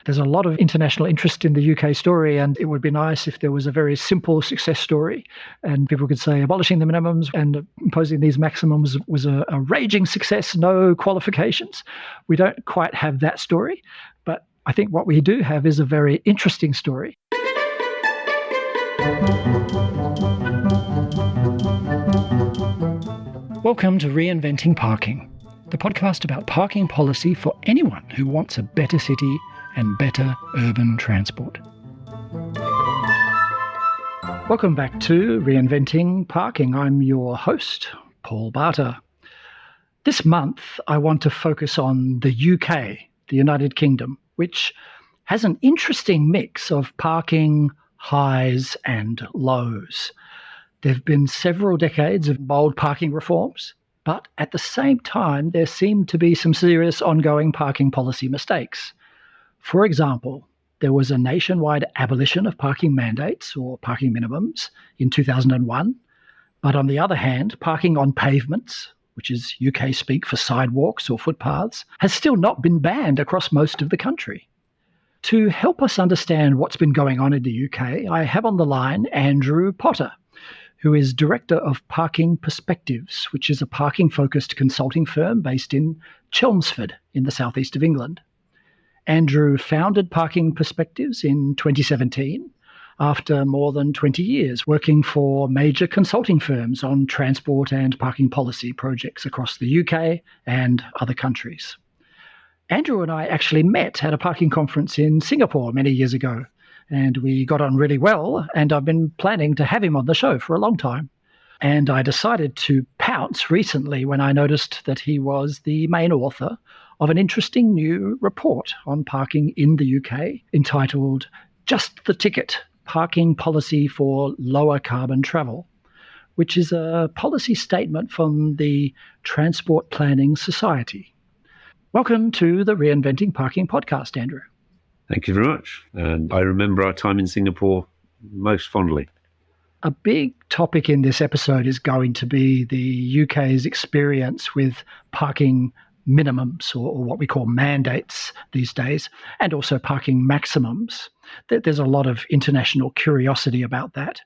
There's a lot of international interest in the UK story, and it would be nice if there was a very simple success story and people could say abolishing the minimums and imposing these maximums was a raging success, no qualifications. We don't quite have that story, but I think what we do have is a very interesting story. Welcome to Reinventing Parking, the podcast about parking policy for anyone who wants a better city and better urban transport. Welcome back to Reinventing Parking. I'm your host, Paul Barter. This month, I want to focus on the UK, the United Kingdom, which has an interesting mix of parking highs and lows. There have been several decades of bold parking reforms, but at the same time, there seem to be some serious ongoing parking policy mistakes. For example, there was a nationwide abolition of parking mandates or parking minimums in 2001, but on the other hand, parking on pavements, which is UK speak for sidewalks or footpaths, has still not been banned across most of the country. To help us understand what's been going on in the UK, I have on the line Andrew Potter, who is Director of Parking Perspectives, which is a parking-focused consulting firm based in Chelmsford in the southeast of England. Andrew founded Parking Perspectives in 2017 after more than 20 years working for major consulting firms on transport and parking policy projects across the UK and other countries. Andrew and I actually met at a parking conference in Singapore many years ago, and we got on really well, and I've been planning to have him on the show for a long time. And I decided to pounce recently when I noticed that he was the main author of an interesting new report on parking in the UK entitled Just the Ticket, Parking Policy for Lower Carbon Travel, which is a policy statement from the Transport Planning Society. Welcome to the Reinventing Parking podcast, Andrew. Thank you very much. And I remember our time in Singapore most fondly. A big topic in this episode is going to be the UK's experience with parking minimums, or what we call mandates these days, and also parking maximums. There's a lot of international curiosity about that.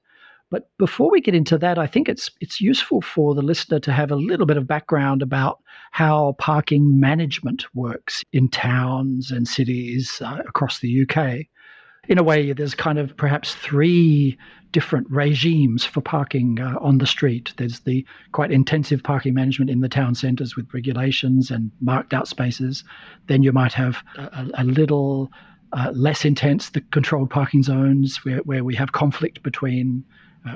But before we get into that, I think it's useful for the listener to have a little bit of background about how parking management works in towns and cities across the UK. In a way, there's kind of perhaps three different regimes for parking on the street. There's the quite intensive parking management in the town centres with regulations and marked out spaces. Then you might have a little less intense, the controlled parking zones where we have conflict between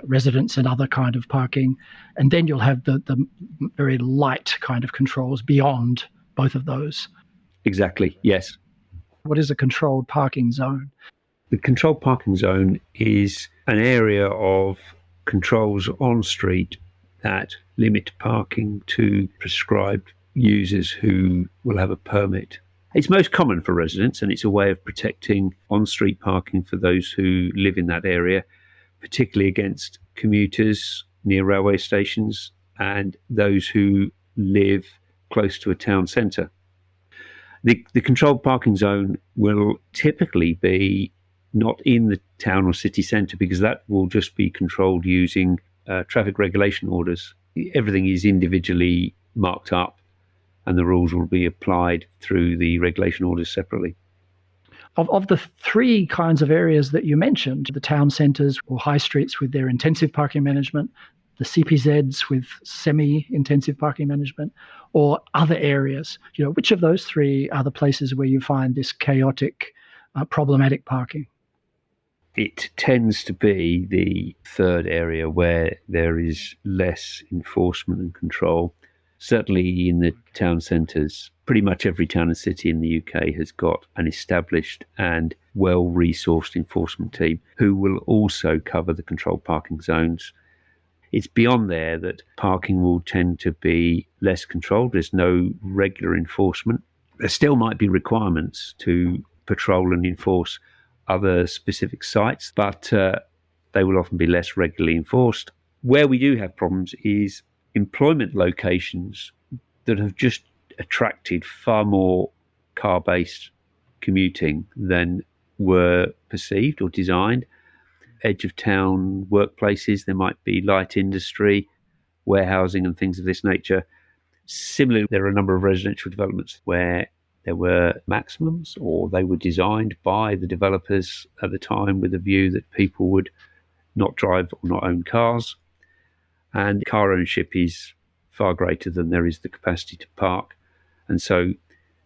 residents and other kind of parking. And then you'll have the very light kind of controls beyond both of those. Exactly, yes. What is a controlled parking zone? The controlled parking zone is an area of controls on street that limit parking to prescribed users who will have a permit. It's most common for residents, and it's a way of protecting on-street parking for those who live in that area, particularly against commuters near railway stations and those who live close to a town centre. The controlled parking zone will typically be not in the town or city centre, because that will just be controlled using traffic regulation orders. Everything is individually marked up and the rules will be applied through the regulation orders separately. Of the three kinds of areas that you mentioned, the town centres or high streets with their intensive parking management, the CPZs with semi-intensive parking management, or other areas, which of those three are the places where you find this chaotic, problematic parking? It tends to be the third area where there is less enforcement and control. Certainly in the town centres, pretty much every town and city in the UK has got an established and well-resourced enforcement team who will also cover the controlled parking zones. It's beyond there that parking will tend to be less controlled. There's no regular enforcement. There still might be requirements to patrol and enforce other specific sites, but they will often be less regularly enforced. Where we do have problems is employment locations that have just attracted far more car-based commuting than were perceived or designed. Edge of town workplaces, there might be light industry, warehousing and things of this nature. Similarly, there are a number of residential developments where there were maximums, or they were designed by the developers at the time with a view that people would not drive or not own cars. And car ownership is far greater than there is the capacity to park. And so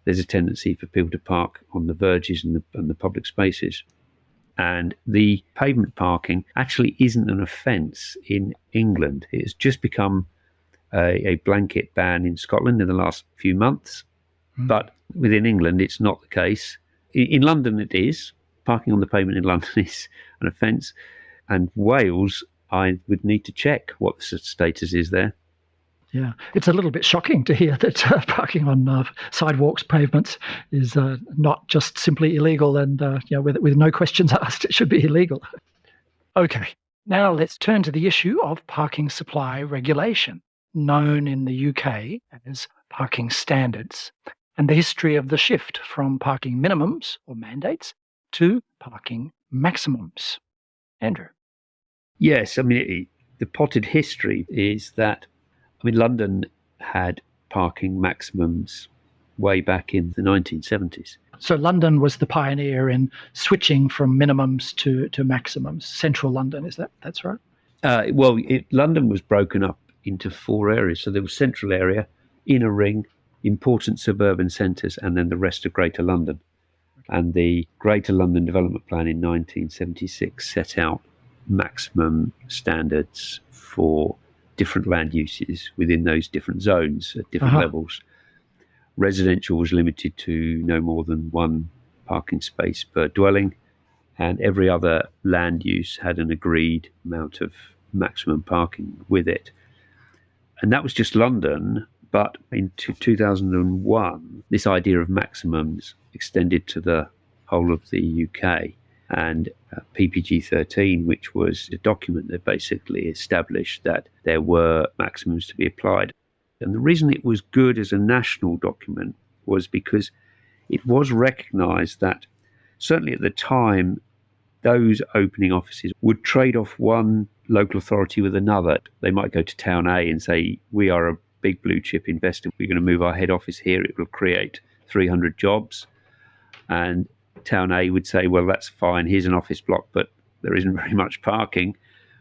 there's a tendency for people to park on the verges and the public spaces. And the pavement parking actually isn't an offence in England. It's just become a blanket ban in Scotland in the last few months. But within England, it's not the case. In London, it is. Parking on the pavement in London is an offence. And Wales, I would need to check what the status is there. Yeah, it's a little bit shocking to hear that parking on sidewalks, pavements is not just simply illegal and with no questions asked, it should be illegal. Okay, now let's turn to the issue of parking supply regulation, known in the UK as parking standards, and the history of the shift from parking minimums or mandates to parking maximums. Andrew. Yes, I mean, the potted history is that London had parking maximums way back in the 1970s. So London was the pioneer in switching from minimums to maximums. Central London, that's right? London was broken up into 4 areas. So there was central area, inner ring, important suburban centres, and then the rest of Greater London. And the Greater London Development Plan in 1976 set out maximum standards for different land uses within those different zones at different levels. Residential was limited to no more than 1 parking space per dwelling, and every other land use had an agreed amount of maximum parking with it. And that was just London, but in 2001, this idea of maximums extended to the whole of the UK. And PPG 13, which was a document that basically established that there were maximums to be applied. And the reason it was good as a national document was because it was recognised that, certainly at the time, those opening offices would trade off one local authority with another. They might go to Town A and say, we are a big blue chip investor, we're going to move our head office here, it will create 300 jobs. And Town A would say, well, that's fine, here's an office block, but there isn't very much parking.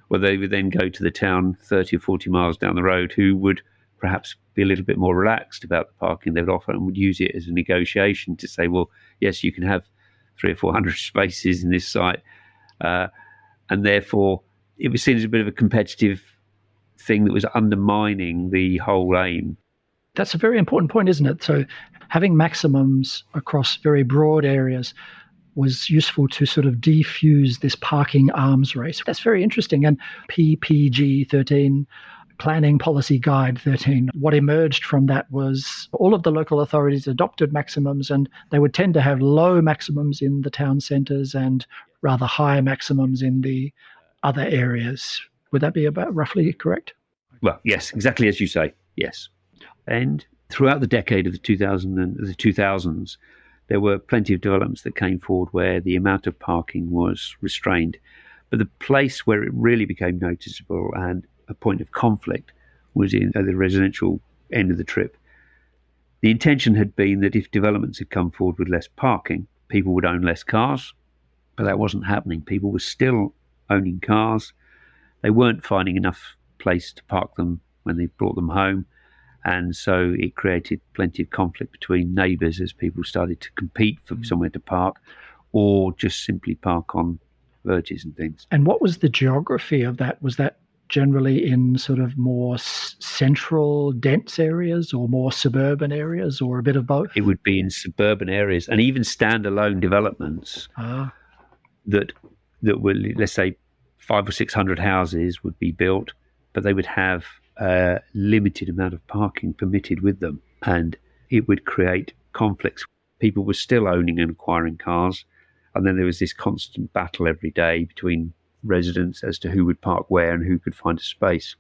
Well, they would then go to the town 30 or 40 miles down the road who would perhaps be a little bit more relaxed about the parking they would offer and would use it as a negotiation to say, well, yes, you can have 300 or 400 spaces in this site. And therefore, it was seen as a bit of a competitive thing that was undermining the whole aim. That's a very important point, isn't it? So having maximums across very broad areas was useful to sort of defuse this parking arms race. That's very interesting. And PPG 13, Planning Policy Guide 13, what emerged from that was all of the local authorities adopted maximums, and they would tend to have low maximums in the town centres and rather high maximums in the other areas. Would that be about roughly correct? Well, yes, exactly as you say, yes. And throughout the decade of the 2000s, there were plenty of developments that came forward where the amount of parking was restrained. But the place where it really became noticeable and a point of conflict was in the residential end of the trip. The intention had been that if developments had come forward with less parking, people would own less cars, but that wasn't happening. People were still owning cars. They weren't finding enough place to park them when they brought them home. And so it created plenty of conflict between neighbours as people started to compete for somewhere to park or just simply park on verges and things. And what was the geography of that? Was that generally in sort of more central, dense areas or more suburban areas or a bit of both? It would be in suburban areas and even standalone developments that were, let's say, 500 or 600 houses would be built, but they would have a limited amount of parking permitted with them, and it would create conflicts. People were still owning and acquiring cars, and then there was this constant battle every day between residents as to who would park where and who could find a space.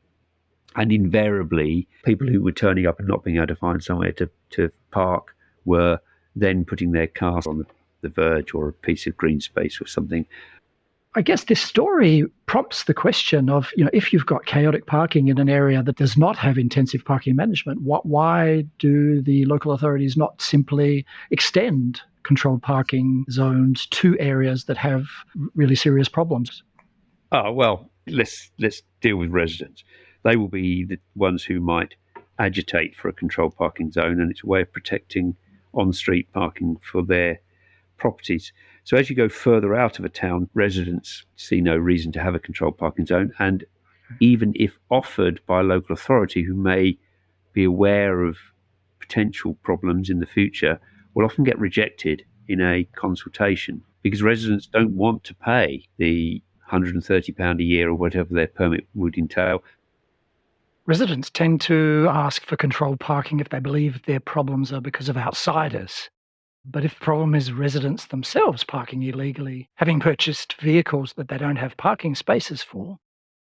And invariably, people who were turning up and not being able to find somewhere to park were then putting their cars on the verge or a piece of green space or something. I guess this story prompts the question of, if you've got chaotic parking in an area that does not have intensive parking management, why do the local authorities not simply extend controlled parking zones to areas that have really serious problems? Oh, well, let's deal with residents. They will be the ones who might agitate for a controlled parking zone, and it's a way of protecting on-street parking for their properties. So as you go further out of a town, residents see no reason to have a controlled parking zone, and even if offered by a local authority who may be aware of potential problems in the future, will often get rejected in a consultation because residents don't want to pay the £130 a year or whatever their permit would entail. Residents tend to ask for controlled parking if they believe their problems are because of outsiders. But if the problem is residents themselves parking illegally, having purchased vehicles that they don't have parking spaces for,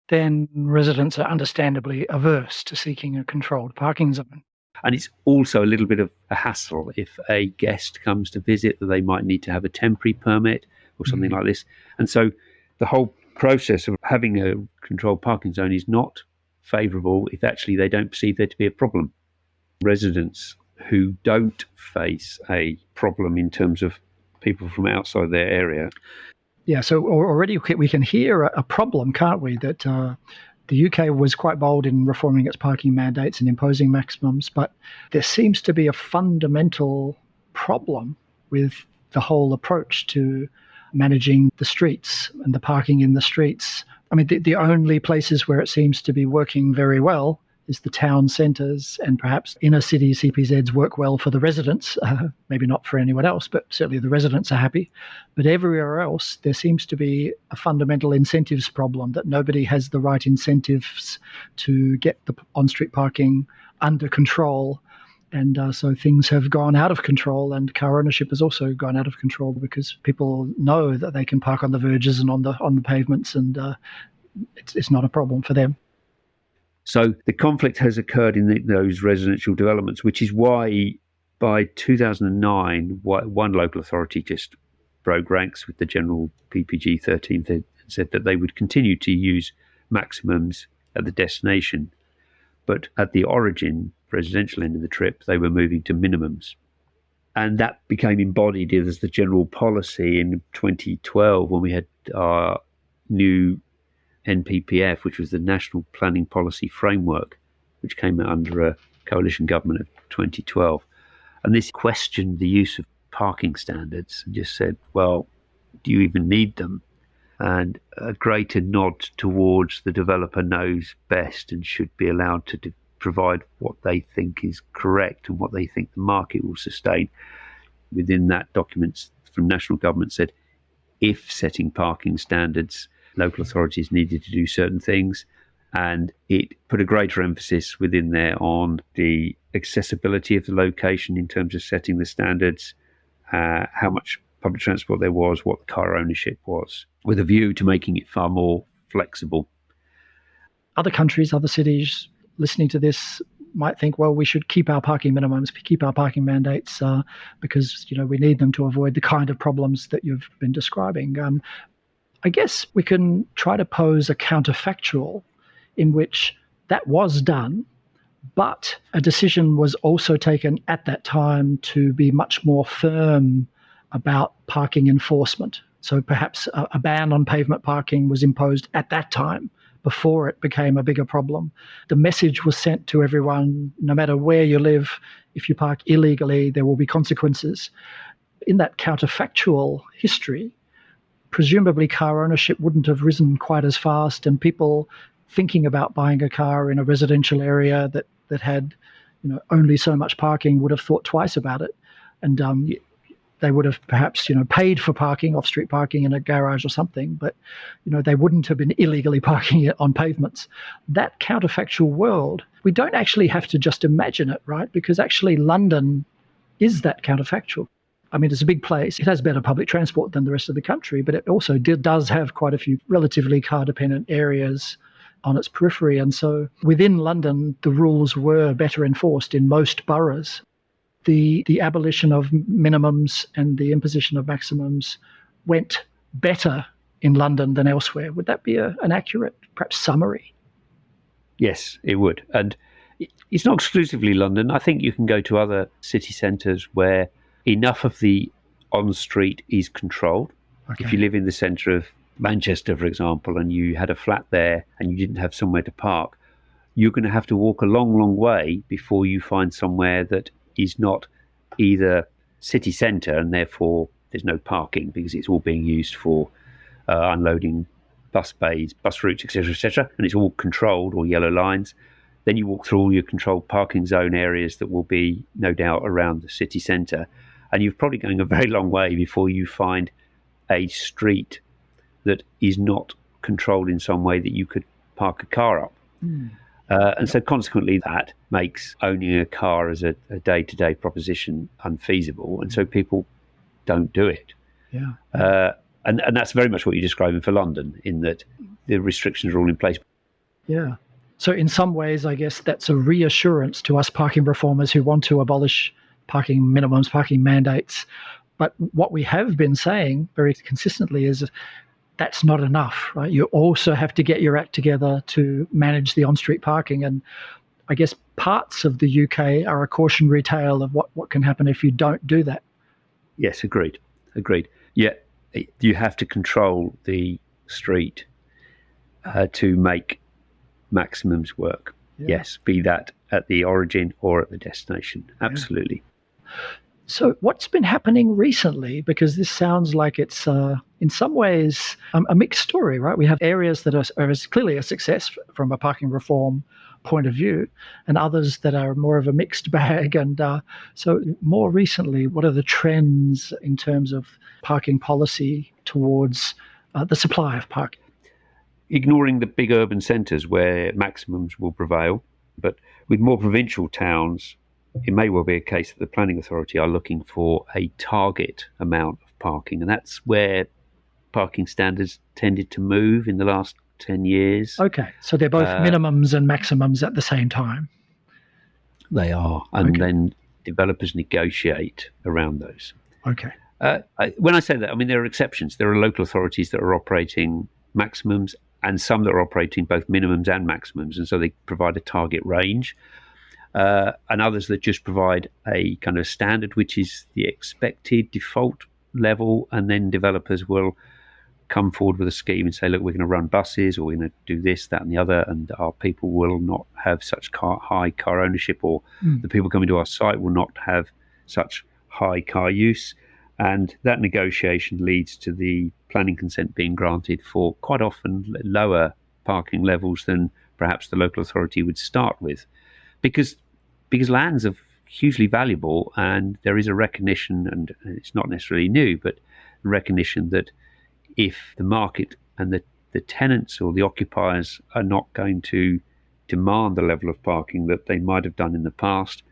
then residents are understandably averse to seeking a controlled parking zone. And it's also a little bit of a hassle if a guest comes to visit that they might need to have a temporary permit or something like this. And so the whole process of having a controlled parking zone is not favourable if actually they don't perceive there to be a problem. Residents who don't face a problem in terms of people from outside their area. Yeah, so already we can hear a problem, can't we, that the UK was quite bold in reforming its parking mandates and imposing maximums, but there seems to be a fundamental problem with the whole approach to managing the streets and the parking in the streets. I mean, the only places where it seems to be working very well is the town centres, and perhaps inner city CPZs work well for the residents, maybe not for anyone else, but certainly the residents are happy. But everywhere else, there seems to be a fundamental incentives problem, that nobody has the right incentives to get the on-street parking under control. And so things have gone out of control, and car ownership has also gone out of control because people know that they can park on the verges and on the pavements, and it's not a problem for them. So the conflict has occurred in those residential developments, which is why by 2009, one local authority just broke ranks with the general PPG 13 and said that they would continue to use maximums at the destination. But at the origin, residential end of the trip, they were moving to minimums. And that became embodied as the general policy in 2012 when we had our new NPPF, which was the National Planning Policy Framework, which came out under a coalition government of 2012. And this questioned the use of parking standards and just said, well, do you even need them? And a greater nod towards the developer knows best and should be allowed to provide what they think is correct and what they think the market will sustain. Within that, documents from national government said, if setting parking standards, local authorities needed to do certain things, and it put a greater emphasis within there on the accessibility of the location in terms of setting the standards, how much public transport there was, what the car ownership was, with a view to making it far more flexible. Other countries, other cities listening to this might think, well, we should keep our parking minimums, keep our parking mandates, because we need them to avoid the kind of problems that you've been describing. I guess we can try to pose a counterfactual in which that was done, but a decision was also taken at that time to be much more firm about parking enforcement. So perhaps a ban on pavement parking was imposed at that time before it became a bigger problem. The message was sent to everyone, no matter where you live, if you park illegally, there will be consequences. In that counterfactual history, presumably car ownership wouldn't have risen quite as fast, and people thinking about buying a car in a residential area that had only so much parking would have thought twice about it. And they would have perhaps paid for parking, off-street parking in a garage or something, but they wouldn't have been illegally parking it on pavements. That counterfactual world, we don't actually have to just imagine it, right? Because actually London is that counterfactual. I mean, it's a big place. It has better public transport than the rest of the country, but it also does have quite a few relatively car-dependent areas on its periphery. And so within London, the rules were better enforced in most boroughs. the abolition of minimums and the imposition of maximums went better in London than elsewhere. Would that be an accurate, perhaps, summary? Yes, it would. And it's not exclusively London. I think you can go to other city centres where enough of the on-street is controlled. Okay. If you live in the centre of Manchester, for example, and you had a flat there and you didn't have somewhere to park, you're going to have to walk a long, long way before you find somewhere that is not either city centre and therefore there's no parking because it's all being used for unloading bus bays, bus routes, etc., and it's all controlled or yellow lines. Then you walk through all your controlled parking zone areas that will be, no doubt, around the city centre, and you're probably going a very long way before you find a street that is not controlled in some way that you could park a car up. And so consequently that makes owning a car as a day-to-day proposition unfeasible, and so people don't do it. And that's very much what you're describing for London, in that the restrictions are all in place. Yeah. So in some ways, I guess that's a reassurance to us parking reformers who want to abolish parking minimums, parking mandates. But what we have been saying very consistently is that's not enough, right? You also have to get your act together to manage the on-street parking. And I guess parts of the UK are a cautionary tale of what can happen if you don't do that. Yes, agreed. Yeah, you have to control the street to make maximums work. Yes, be that at the origin or at the destination. Absolutely. So what's been happening recently? Because this sounds like it's, in some ways, a mixed story, right? We have areas that are clearly a success from a parking reform point of view, and others that are more of a mixed bag. And so more recently, what are the trends in terms of parking policy towards the supply of parking? Ignoring the big urban centres where maximums will prevail, but with more provincial towns, it may well be a case that the planning authority are looking for a target amount of parking, and that's where parking standards tended to move in the last 10 years. Okay, so they're both minimums and maximums at the same time. They are, and then developers negotiate around those. Okay. When I say that, I mean there are exceptions. There are local authorities that are operating maximums and some that are operating both minimums and maximums, and so they provide a target range. And others that just provide a kind of standard, which is the expected default level, and then developers will come forward with a scheme and say, look, we're going to run buses, or we're going to do this, that, and the other, and our people will not have such high car ownership, or the people coming to our site will not have such high car use. And that negotiation leads to the planning consent being granted for quite often lower parking levels than perhaps the local authority would start with. Because lands are hugely valuable, and there is a recognition, and it's not necessarily new, but recognition that if the market and the tenants or the occupiers are not going to demand the level of parking that they might have done in the past,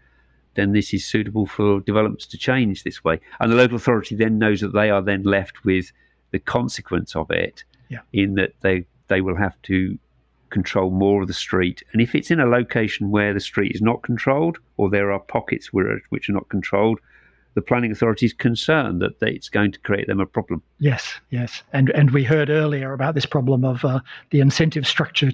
then this is suitable for developments to change this way. And the local authority then knows that they are then left with the consequence of it, in that they will have to control more of the street. And if it's in a location where the street is not controlled, or there are pockets which are not controlled, the planning authority is concerned that it's going to create them a problem. Yes. And we heard earlier about this problem of the incentive structure.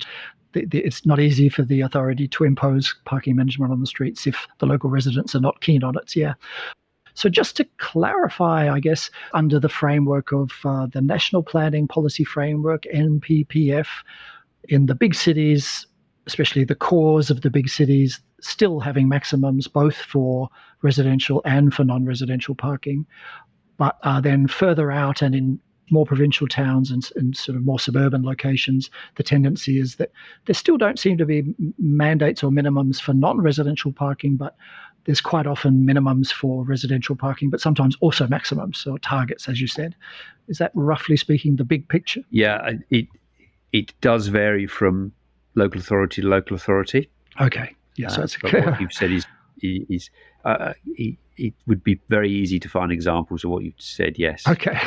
It's not easy for the authority to impose parking management on the streets if the local residents are not keen on it. Yeah. So just to clarify, I guess, under the framework of the National Planning Policy Framework, NPPF, in the big cities, especially the cores of the big cities, still having maximums both for residential and for non-residential parking, but then further out and in more provincial towns and sort of more suburban locations, the tendency is that there still don't seem to be mandates or minimums for non-residential parking, but there's quite often minimums for residential parking, but sometimes also maximums or targets, as you said. Is that roughly speaking the big picture? Yeah, it does vary from local authority to local authority. Okay. Yeah, so it's but what you've said is it would be very easy to find examples of what you've said. Yes. Okay.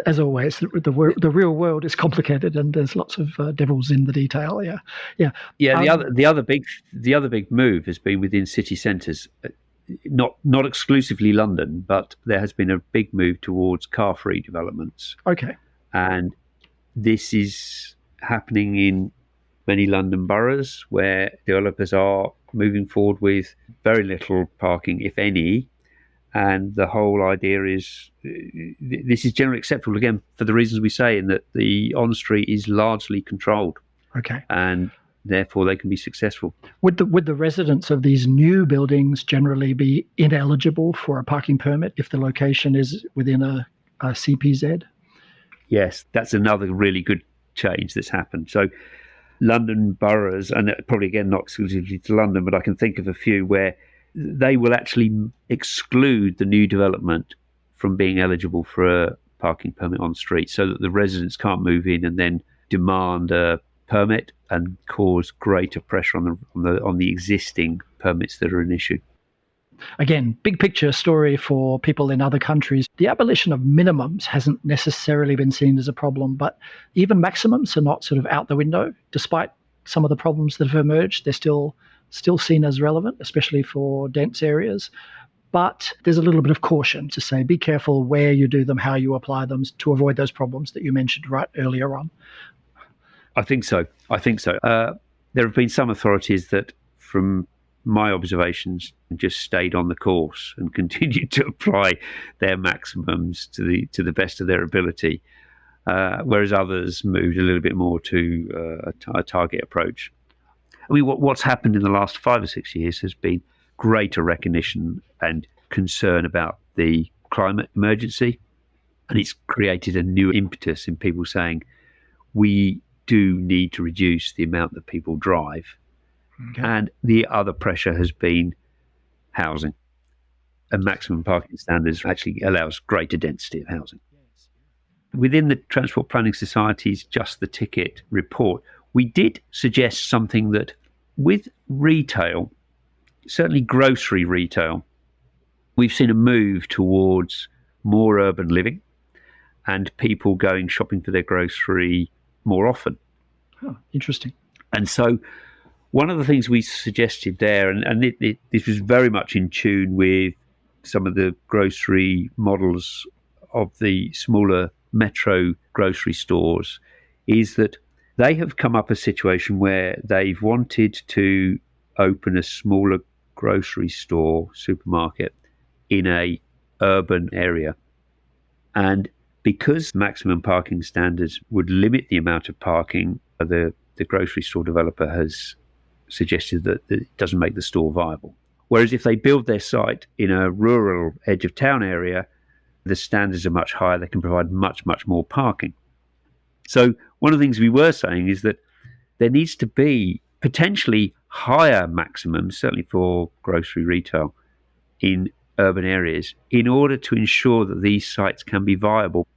As always, the real world is complicated, and there's lots of devils in the detail. Yeah. The other big move has been within city centres. not exclusively London, but there has been a big move towards car-free developments. Okay. And this is happening in many London boroughs where developers are moving forward with very little parking, if any. And the whole idea is this is generally acceptable, again, for the reasons we say, in that the on-street is largely controlled. Okay. And therefore they can be successful. Would the residents of these new buildings generally be ineligible for a parking permit if the location is within a CPZ? Yes, that's another really good change that's happened. So London boroughs, and probably again not exclusively to London, but I can think of a few where they will actually exclude the new development from being eligible for a parking permit on street, so that the residents can't move in and then demand a permit and cause greater pressure on the existing permits that are in issue. Again, big picture story for people in other countries. The abolition of minimums hasn't necessarily been seen as a problem, but even maximums are not sort of out the window. Despite some of the problems that have emerged, they're still seen as relevant, especially for dense areas. But there's a little bit of caution to say, be careful where you do them, how you apply them, to avoid those problems that you mentioned right earlier on. I think so. There have been some authorities that, from my observations, just stayed on the course and continued to apply their maximums to the best of their ability, whereas others moved a little bit more to a target approach. I mean, what's happened in the last 5 or 6 years has been greater recognition and concern about the climate emergency, and it's created a new impetus in people saying, we do need to reduce the amount that people drive. Okay. And the other pressure has been housing. And maximum parking standards actually allows greater density of housing. Within the Transport Planning Society's Just the Ticket report, we did suggest something that, with retail, certainly grocery retail, we've seen a move towards more urban living and people going shopping for their grocery more often. Oh, interesting. And so one of the things we suggested there, and this was very much in tune with some of the grocery models of the smaller metro grocery stores, is that they have come up a situation where they've wanted to open a smaller grocery store, supermarket, in a urban area. And because maximum parking standards would limit the amount of parking, the grocery store developer has suggested that it doesn't make the store viable. Whereas if they build their site in a rural edge of town area, the standards are much higher. They can provide much, much more parking. So one of the things we were saying is that there needs to be potentially higher maximums, certainly for grocery retail, in urban areas in order to ensure that these sites can be viable.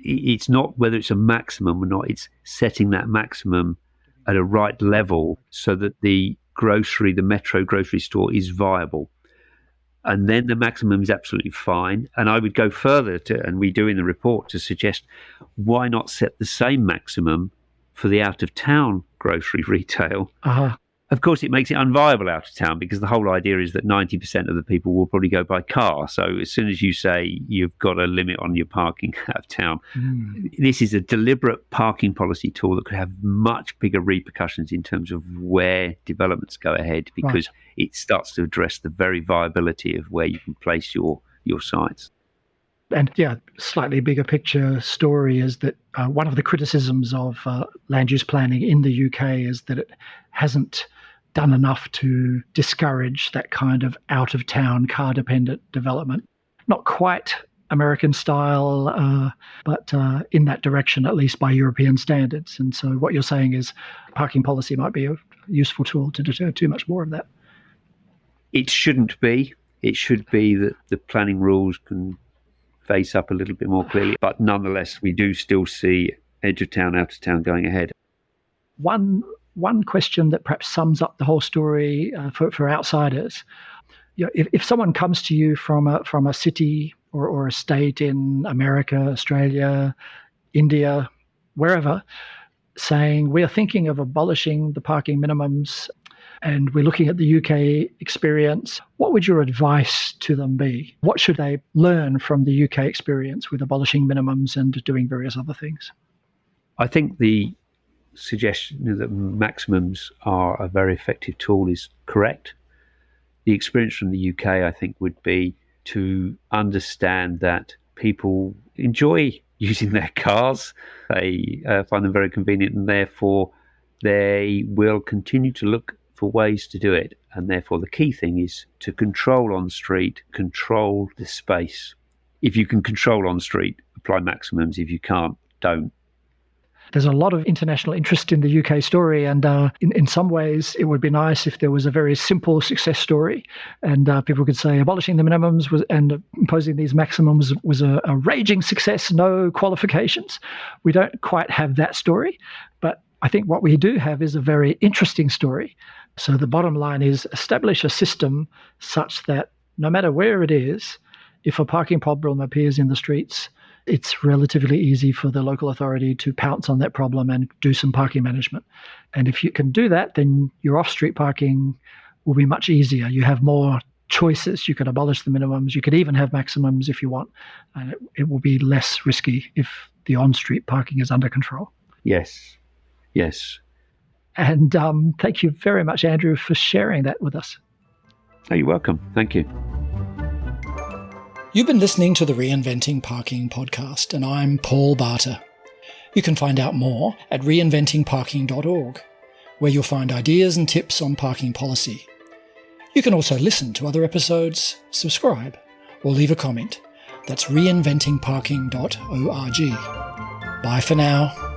It's not whether it's a maximum or not, it's setting that maximum at a right level so that the metro grocery store is viable. And then the maximum is absolutely fine. And I would go further and we do in the report, to suggest, why not set the same maximum for the out-of-town grocery retail? Uh-huh. Of course, it makes it unviable out of town, because the whole idea is that 90% of the people will probably go by car. So as soon as you say you've got a limit on your parking out of town, this is a deliberate parking policy tool that could have much bigger repercussions in terms of where developments go ahead, because it starts to address the very viability of where you can place your sites. And slightly bigger picture story is that one of the criticisms of land use planning in the UK is that it hasn't done enough to discourage that kind of out-of-town car-dependent development. Not quite American style, but in that direction, at least by European standards. And so what you're saying is parking policy might be a useful tool to deter too much more of that. It shouldn't be. It should be that the planning rules can face up a little bit more clearly, but nonetheless, we do still see edge of town, out of town going ahead. One question that perhaps sums up the whole story for outsiders: if someone comes to you from a city or a state in America, Australia, India, wherever, saying, we are thinking of abolishing the parking minimums, and we're looking at the UK experience, what would your advice to them be? What should they learn from the UK experience with abolishing minimums and doing various other things? I think the suggestion that maximums are a very effective tool is correct. The experience from the UK, I think, would be to understand that people enjoy using their cars. They find them very convenient, and therefore they will continue to look for ways to do it. And therefore the key thing is to control on street, control the space. If you can control on street, apply maximums. If you can't, don't. There's a lot of international interest in the UK story, and in some ways it would be nice if there was a very simple success story and people could say abolishing the minimums and imposing these maximums was a raging success, no qualifications. We don't quite have that story, but I think what we do have is a very interesting story. So the bottom line is establish a system such that no matter where it is, if a parking problem appears in the streets, it's relatively easy for the local authority to pounce on that problem and do some parking management. And if you can do that, then your off-street parking will be much easier. You have more choices. You can abolish the minimums. You could even have maximums if you want. And it will be less risky if the on-street parking is under control. Yes. And thank you very much, Andrew, for sharing that with us. Oh, you're welcome. Thank you. You've been listening to the Reinventing Parking podcast, and I'm Paul Barter. You can find out more at reinventingparking.org, where you'll find ideas and tips on parking policy. You can also listen to other episodes, subscribe, or leave a comment. That's reinventingparking.org. Bye for now.